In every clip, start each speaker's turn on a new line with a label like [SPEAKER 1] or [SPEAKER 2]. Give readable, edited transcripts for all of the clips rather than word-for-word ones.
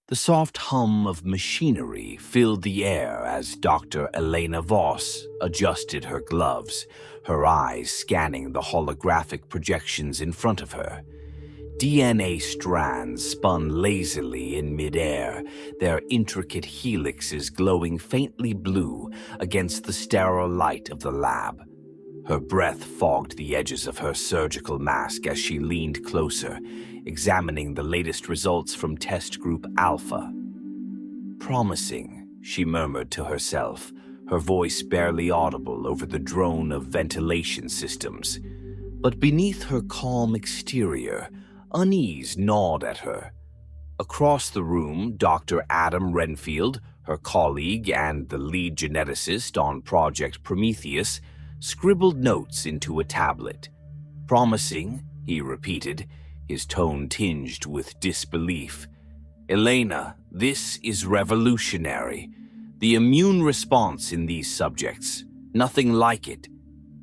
[SPEAKER 1] The soft hum of machinery filled the air as Dr. Elena Voss adjusted her gloves, her eyes scanning the holographic projections in front of her. DNA strands spun lazily in midair, their intricate helixes glowing faintly blue against the sterile light of the lab. Her breath fogged the edges of her surgical mask as she leaned closer, examining the latest results from Test Group Alpha. "Promising," she murmured to herself, her voice barely audible over the drone of ventilation systems. But beneath her calm exterior, unease gnawed at her. Across the room, Dr. Adam Renfield, her colleague and the lead geneticist on Project Prometheus, scribbled notes into a tablet. "Promising," he repeated, his tone tinged with disbelief. "Elena, this is revolutionary. The immune response in these subjects, nothing like it.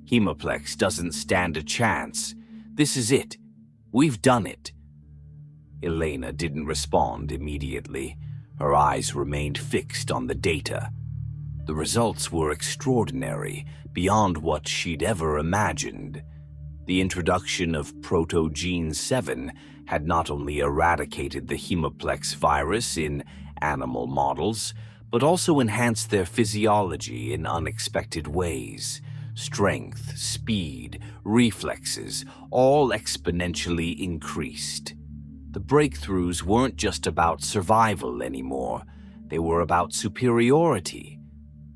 [SPEAKER 1] Hemoplex doesn't stand a chance. This is it. We've done it." Elena didn't respond immediately. Her eyes remained fixed on the data. The results were extraordinary, beyond what she'd ever imagined. The introduction of Proto-Gene 7 had not only eradicated the Hemoplex virus in animal models, but also enhanced their physiology in unexpected ways. Strength, speed, reflexes, all exponentially increased. The breakthroughs weren't just about survival anymore. They were about superiority.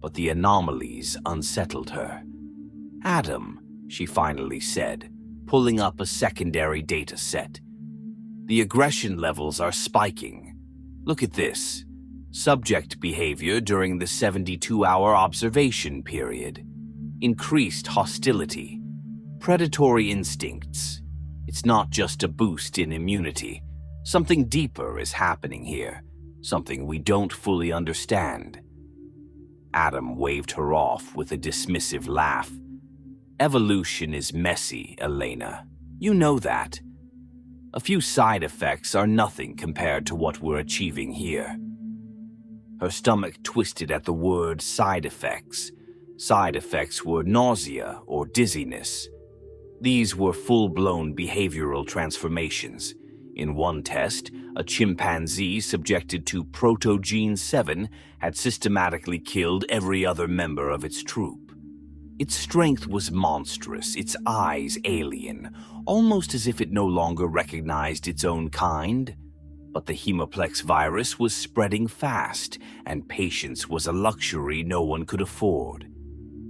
[SPEAKER 1] But the anomalies unsettled her. "Adam," she finally said, pulling up a secondary data set. "The aggression levels are spiking. Look at this. Subject behavior during the 72-hour observation period. Increased hostility. Predatory instincts. It's not just a boost in immunity. Something deeper is happening here. Something we don't fully understand." Adam waved her off with a dismissive laugh. "Evolution is messy, Elena. You know that. A few side effects are nothing compared to what we're achieving here." Her stomach twisted at the word side effects. Side effects were nausea or dizziness. These were full-blown behavioral transformations. In one test, a chimpanzee subjected to Proto-Gene 7 had systematically killed every other member of its troop. Its strength was monstrous, its eyes alien, almost as if it no longer recognized its own kind. But the Hemoplex virus was spreading fast, and patience was a luxury no one could afford.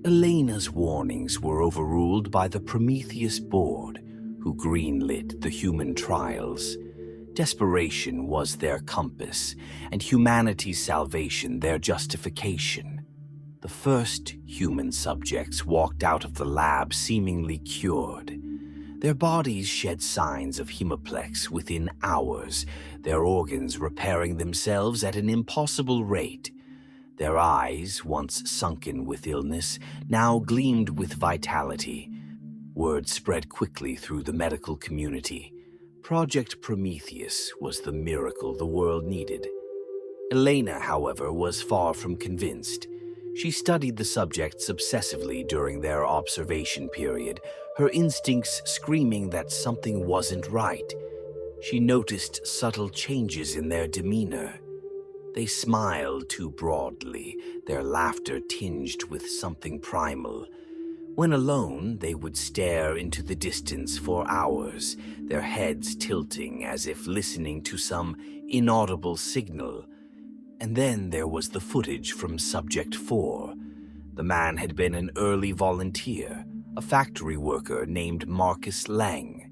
[SPEAKER 1] Elena's warnings were overruled by the Prometheus board, who greenlit the human trials. Desperation was their compass, and humanity's salvation their justification. The first human subjects walked out of the lab seemingly cured. Their bodies shed signs of Hemoplex within hours, their organs repairing themselves at an impossible rate. Their eyes, once sunken with illness, now gleamed with vitality. Word spread quickly through the medical community. Project Prometheus was the miracle the world needed. Elena, however, was far from convinced. She studied the subjects obsessively during their observation period, her instincts screaming that something wasn't right. She noticed subtle changes in their demeanor. They smiled too broadly, their laughter tinged with something primal. When alone, they would stare into the distance for hours, their heads tilting as if listening to some inaudible signal. And then there was the footage from Subject 4. The man had been an early volunteer, a factory worker named Marcus Lang.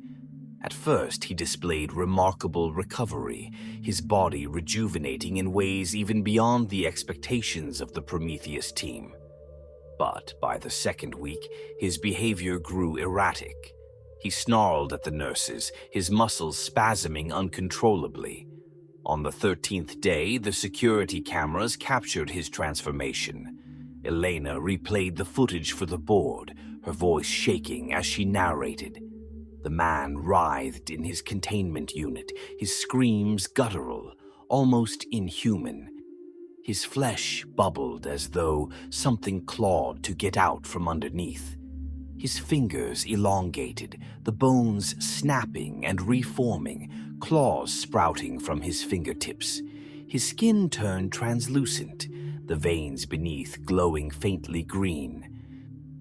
[SPEAKER 1] At first, he displayed remarkable recovery, his body rejuvenating in ways even beyond the expectations of the Prometheus team. But by the second week, his behavior grew erratic. He snarled at the nurses, his muscles spasming uncontrollably. On the 13th day, the security cameras captured his transformation. Elena replayed the footage for the board, her voice shaking as she narrated. The man writhed in his containment unit, his screams guttural, almost inhuman. His flesh bubbled as though something clawed to get out from underneath. His fingers elongated, the bones snapping and reforming, claws sprouting from his fingertips. His skin turned translucent, the veins beneath glowing faintly green.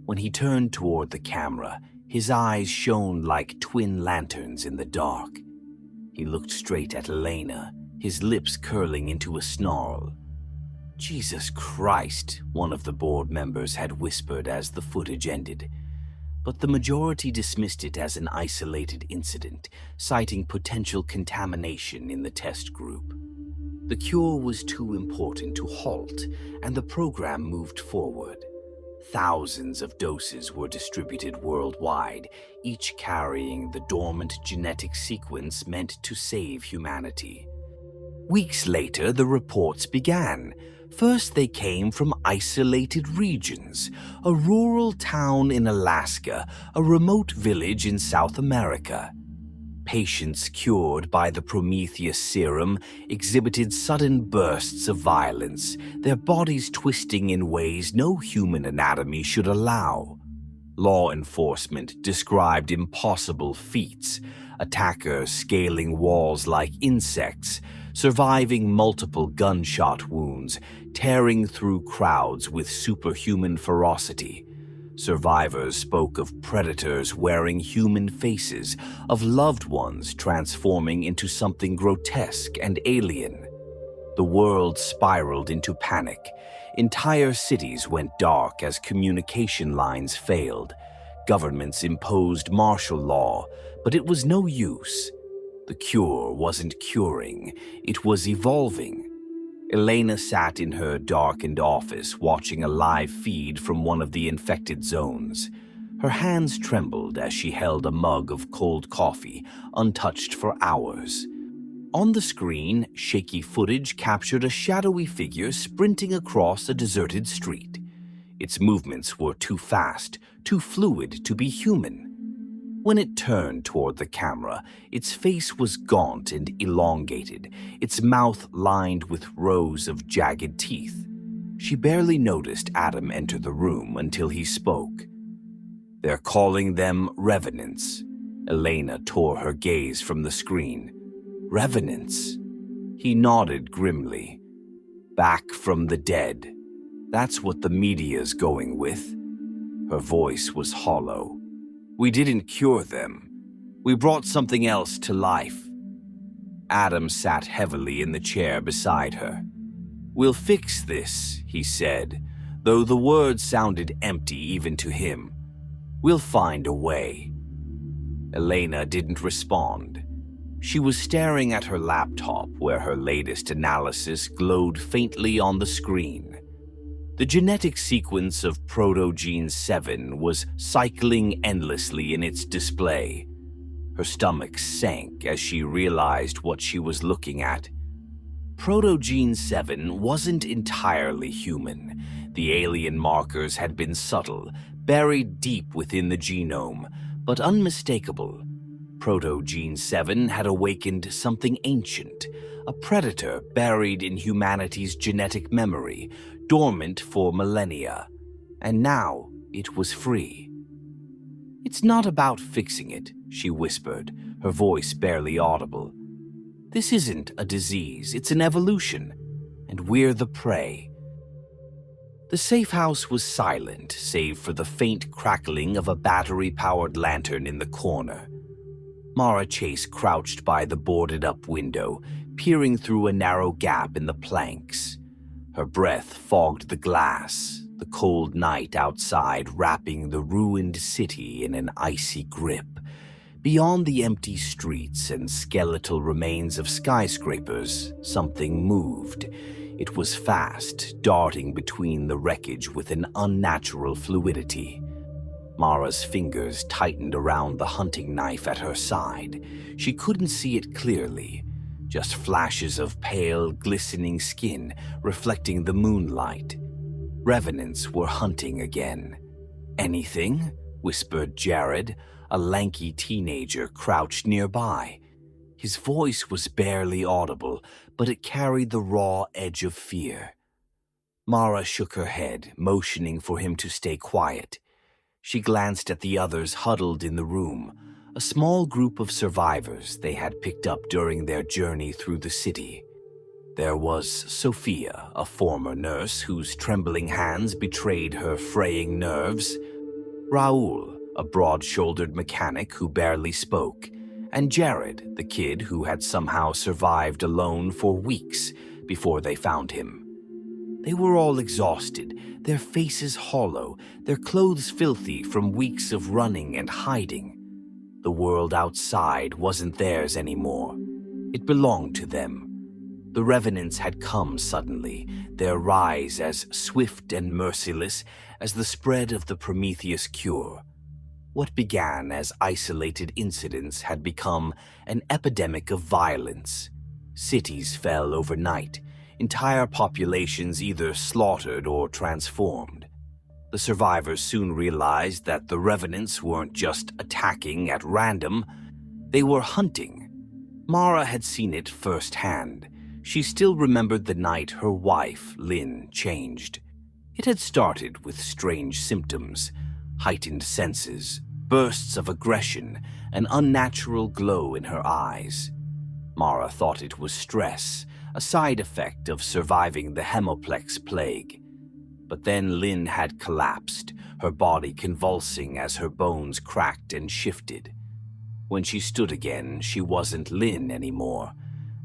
[SPEAKER 1] When he turned toward the camera, his eyes shone like twin lanterns in the dark. He looked straight at Elena, his lips curling into a snarl. "Jesus Christ," one of the board members had whispered as the footage ended. But the majority dismissed it as an isolated incident, citing potential contamination in the test group. The cure was too important to halt, and the program moved forward. Thousands of doses were distributed worldwide, each carrying the dormant genetic sequence meant to save humanity. Weeks later, the reports began. First, they came from isolated regions, a rural town in Alaska, a remote village in South America. Patients cured by the Prometheus serum exhibited sudden bursts of violence, their bodies twisting in ways no human anatomy should allow. Law enforcement described impossible feats, attackers scaling walls like insects, surviving multiple gunshot wounds, tearing through crowds with superhuman ferocity. Survivors spoke of predators wearing human faces, of loved ones transforming into something grotesque and alien. The world spiraled into panic. Entire cities went dark as communication lines failed. Governments imposed martial law, but it was no use. The cure wasn't curing, it was evolving. Elena sat in her darkened office watching a live feed from one of the infected zones. Her hands trembled as she held a mug of cold coffee, untouched for hours. On the screen, shaky footage captured a shadowy figure sprinting across a deserted street. Its movements were too fast, too fluid to be human. When it turned toward the camera, its face was gaunt and elongated, its mouth lined with rows of jagged teeth. She barely noticed Adam enter the room until he spoke. "They're calling them revenants." Elena tore her gaze from the screen. "Revenants?" He nodded grimly. "Back from the dead. That's what the media's going with." Her voice was hollow. "We didn't cure them. We brought something else to life." Adam sat heavily in the chair beside her. "We'll fix this," he said, though the words sounded empty even to him. "We'll find a way." Elena didn't respond. She was staring at her laptop where her latest analysis glowed faintly on the screen. The genetic sequence of Proto-Gene 7 was cycling endlessly in its display. Her stomach sank as she realized what she was looking at. Proto-Gene 7 wasn't entirely human. The alien markers had been subtle, buried deep within the genome, but unmistakable. Proto-Gene 7 had awakened something ancient, a predator buried in humanity's genetic memory, dormant for millennia, and now it was free. "It's not about fixing it," she whispered, her voice barely audible. "This isn't a disease, it's an evolution, and we're the prey." The safe house was silent, save for the faint crackling of a battery-powered lantern in the corner. Mara Chase crouched by the boarded-up window, peering through a narrow gap in the planks. Her breath fogged the glass, the cold night outside wrapping the ruined city in an icy grip. Beyond the empty streets and skeletal remains of skyscrapers, something moved. It was fast, darting between the wreckage with an unnatural fluidity. Mara's fingers tightened around the hunting knife at her side. She couldn't see it clearly, just flashes of pale, glistening skin reflecting the moonlight. Revenants were hunting again. "Anything?" whispered Jared, a lanky teenager crouched nearby. His voice was barely audible, but it carried the raw edge of fear. Mara shook her head, motioning for him to stay quiet. She glanced at the others huddled in the room, a small group of survivors they had picked up during their journey through the city. There was Sophia, a former nurse whose trembling hands betrayed her fraying nerves, Raoul, a broad-shouldered mechanic who barely spoke, and Jared, the kid who had somehow survived alone for weeks before they found him. They were all exhausted, their faces hollow, their clothes filthy from weeks of running and hiding. The world outside wasn't theirs anymore. It belonged to them. The revenants had come suddenly, their rise as swift and merciless as the spread of the Prometheus cure. What began as isolated incidents had become an epidemic of violence. Cities fell overnight, entire populations either slaughtered or transformed. The survivors soon realized that the revenants weren't just attacking at random, they were hunting. Mara had seen it firsthand. She still remembered the night her wife, Lynn, changed. It had started with strange symptoms, heightened senses, bursts of aggression, an unnatural glow in her eyes. Mara thought it was stress, a side effect of surviving the hemoplex plague. But then Lynn had collapsed, her body convulsing as her bones cracked and shifted. When she stood again, she wasn't Lynn anymore.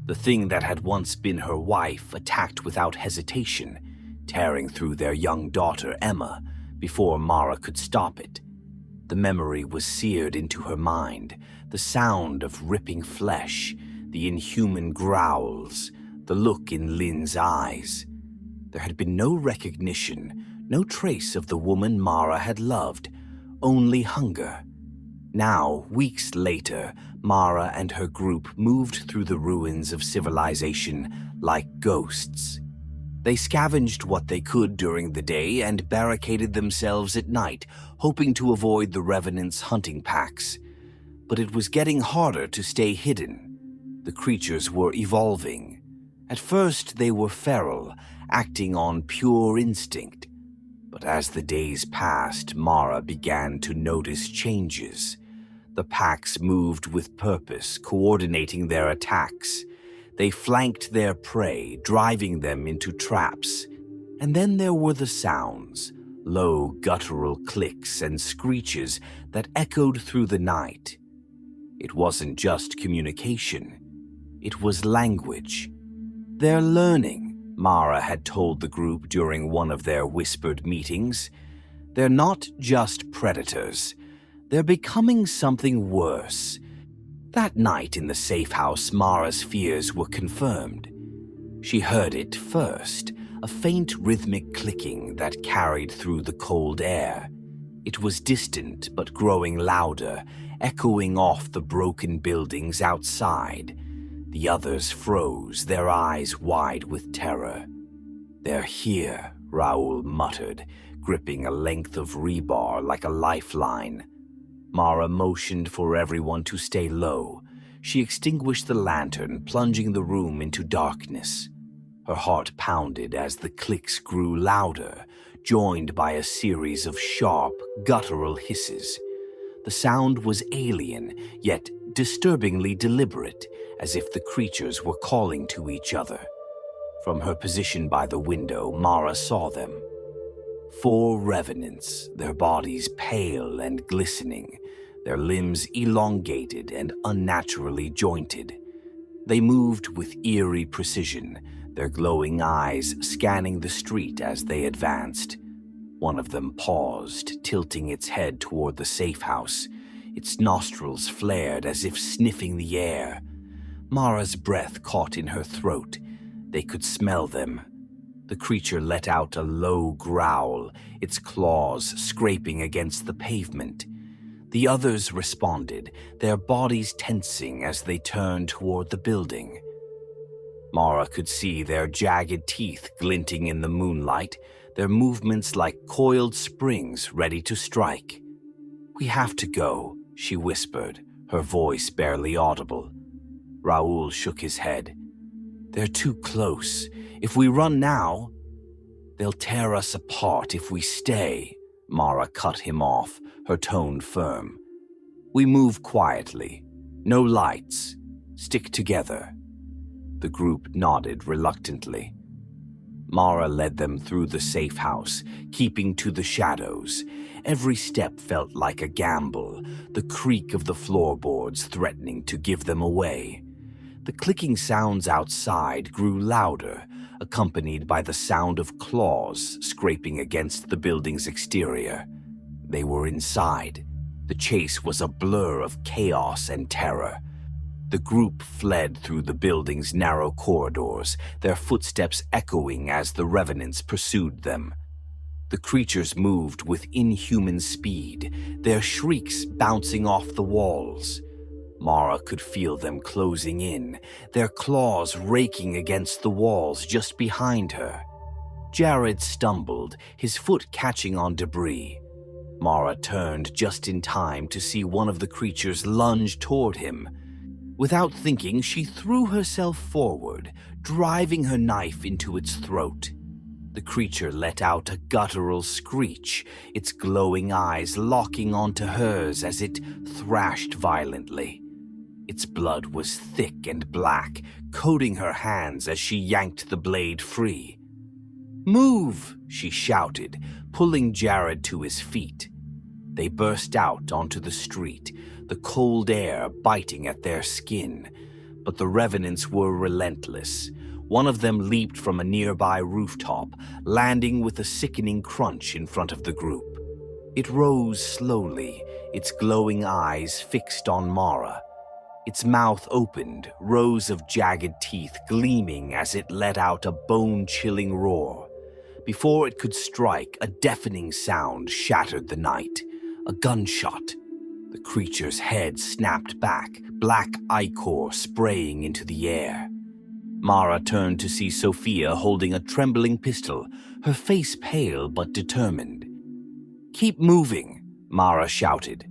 [SPEAKER 1] The thing that had once been her wife attacked without hesitation, tearing through their young daughter Emma before Mara could stop it. The memory was seared into her mind, the sound of ripping flesh, the inhuman growls, the look in Lynn's eyes. There had been no recognition, no trace of the woman Mara had loved, only hunger. Now, weeks later, Mara and her group moved through the ruins of civilization like ghosts. They scavenged what they could during the day and barricaded themselves at night, hoping to avoid the revenants' hunting packs. But it was getting harder to stay hidden. The creatures were evolving. At first, they were feral, acting on pure instinct. But as the days passed, Mara began to notice changes. The packs moved with purpose, coordinating their attacks. They flanked their prey, driving them into traps. And then there were the sounds, low guttural clicks and screeches that echoed through the night. It wasn't just communication. It was language. They're learning, Mara had told the group during one of their whispered meetings. They're not just predators. They're becoming something worse. That night in the safe house, Mara's fears were confirmed. She heard it first, a faint rhythmic clicking that carried through the cold air. It was distant but growing louder, echoing off the broken buildings outside. The others froze, their eyes wide with terror. "They're here," Raoul muttered, gripping a length of rebar like a lifeline. Mara motioned for everyone to stay low. She extinguished the lantern, plunging the room into darkness. Her heart pounded as the clicks grew louder, joined by a series of sharp, guttural hisses. The sound was alien, yet disturbingly deliberate, as if the creatures were calling to each other. From her position by the window, Mara saw them. 4 revenants, their bodies pale and glistening, their limbs elongated and unnaturally jointed. They moved with eerie precision, their glowing eyes scanning the street as they advanced. One of them paused, tilting its head toward the safe house. Its nostrils flared as if sniffing the air. Mara's breath caught in her throat. They could smell them. The creature let out a low growl, its claws scraping against the pavement. The others responded, their bodies tensing as they turned toward the building. Mara could see their jagged teeth glinting in the moonlight, their movements like coiled springs ready to strike. "We have to go," she whispered, her voice barely audible. Raoul shook his head. They're too close. If we run now, they'll tear us apart if we stay. Mara cut him off, her tone firm. We move quietly. No lights. Stick together. The group nodded reluctantly. Mara led them through the safe house, keeping to the shadows. Every step felt like a gamble, the creak of the floorboards threatening to give them away. The clicking sounds outside grew louder, accompanied by the sound of claws scraping against the building's exterior. They were inside. The chase was a blur of chaos and terror. The group fled through the building's narrow corridors, their footsteps echoing as the revenants pursued them. The creatures moved with inhuman speed, their shrieks bouncing off the walls. Mara could feel them closing in, their claws raking against the walls just behind her. Jared stumbled, his foot catching on debris. Mara turned just in time to see one of the creatures lunge toward him. Without thinking, she threw herself forward, driving her knife into its throat. The creature let out a guttural screech, its glowing eyes locking onto hers as it thrashed violently. Its blood was thick and black, coating her hands as she yanked the blade free. "Move!" she shouted, pulling Jared to his feet. They burst out onto the street, the cold air biting at their skin. But the revenants were relentless. One of them leaped from a nearby rooftop, landing with a sickening crunch in front of the group. It rose slowly, its glowing eyes fixed on Mara. Its mouth opened, rows of jagged teeth gleaming as it let out a bone-chilling roar. Before it could strike, a deafening sound shattered the night. A gunshot. The creature's head snapped back, black ichor spraying into the air. Mara turned to see Sophia holding a trembling pistol, her face pale but determined. "Keep moving," Mara shouted.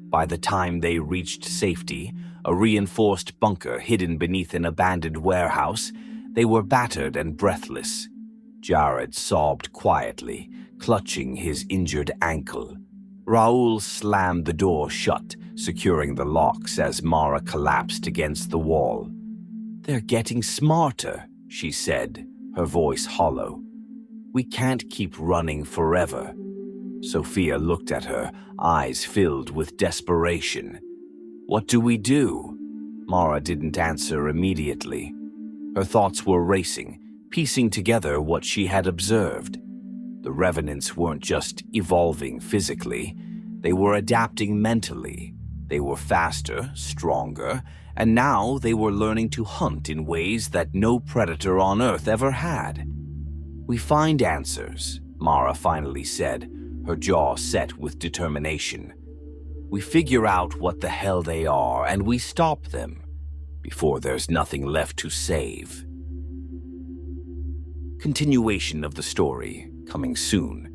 [SPEAKER 1] By the time they reached safety, a reinforced bunker hidden beneath an abandoned warehouse, they were battered and breathless. Jared sobbed quietly, clutching his injured ankle. Raoul slammed the door shut, securing the locks as Mara collapsed against the wall. "They're getting smarter," she said, her voice hollow. "We can't keep running forever." Sophia looked at her, eyes filled with desperation. "What do we do?" Mara didn't answer immediately. Her thoughts were racing, piecing together what she had observed. The revenants weren't just evolving physically, they were adapting mentally. They were faster, stronger, and now they were learning to hunt in ways that no predator on Earth ever had. "We find answers," Mara finally said, her jaw set with determination. "We figure out what the hell they are, and we stop them, before there's nothing left to save." Continuation of the story, coming soon.